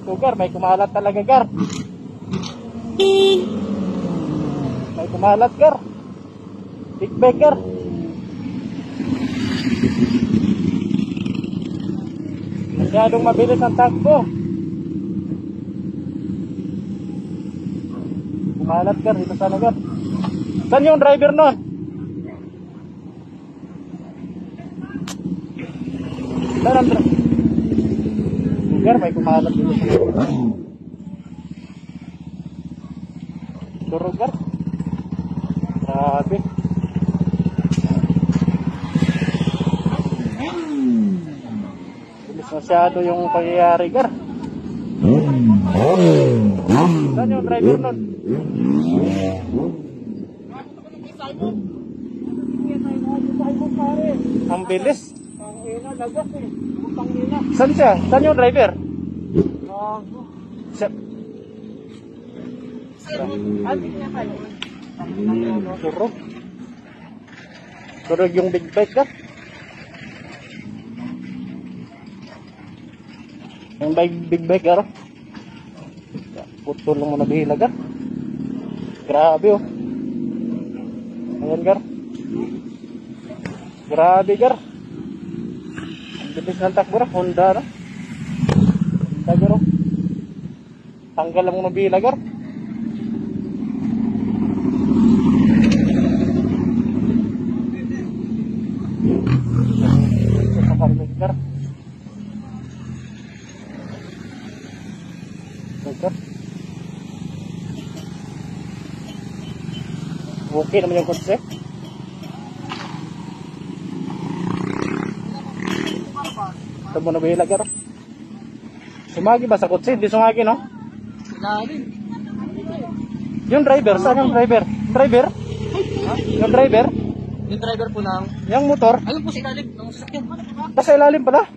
Ito gar, may kumalat talaga gar. May kumalat gar. Big bag gar. Masyadong mabilis ang takbo. Kumalat gar, dito sana gar. Saan yung driver nun? Saan ang driver? Gar, may kumalat dito sana. Durog gar. Grabe. Bilis masyado yung pangyayari gar. Saan yung driver nun? Ang bilis. Saan siya? Saan yung driver? Durog. Durog yung big bike ka. Yung big bike ka. Putol mo na bihila ka. Grabe oh. Ayan gar. Grabe gar. Ang bilis ng takbo na. Honda na. Honda gar oh. Tanggal lang mo na bihila gar. Gar. Okay naman yung konsep. Ito mo na ba hilagar? Sumagi ba sa kotse? Hindi sumagi no? Yung driver, saan yung driver? Driver? Yung driver? Yung driver po ng... Yung motor? Ayun po sa ilalim ng sasakyan. Sa ilalim pala?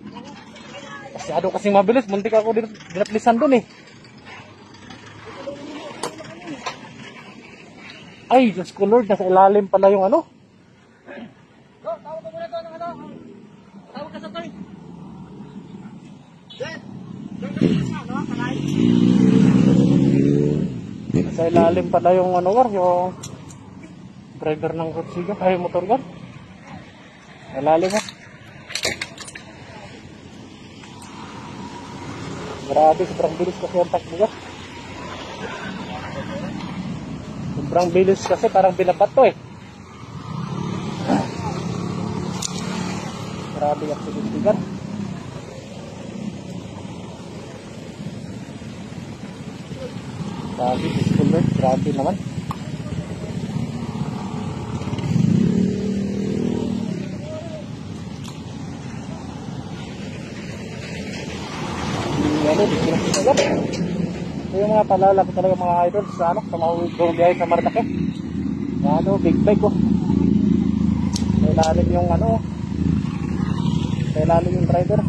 Masyado kasing mabilis. Muntik ako dinaplisan dun eh. Ay, Diyos ko Lord, nasa ilalim pala yung ano. Tawag ka muna ito ng ano. Tawag ka sa tayo. Nasa ilalim pala yung ano gar, yung driver ng kotse ay motor gar. Ilalim ha. Grabe, sobrang bilis kasi ang takbo gar. Sobrang bilis kasi parang binabat to eh. Grabe yung accident gar. Grabe, discolor. Grabe naman. Ito yung mga palala ko talaga mga idol sa ano, sa mga biyahe sa Marinake. Ano, big bike oh. May lalim yung ano, may lalim yung driver.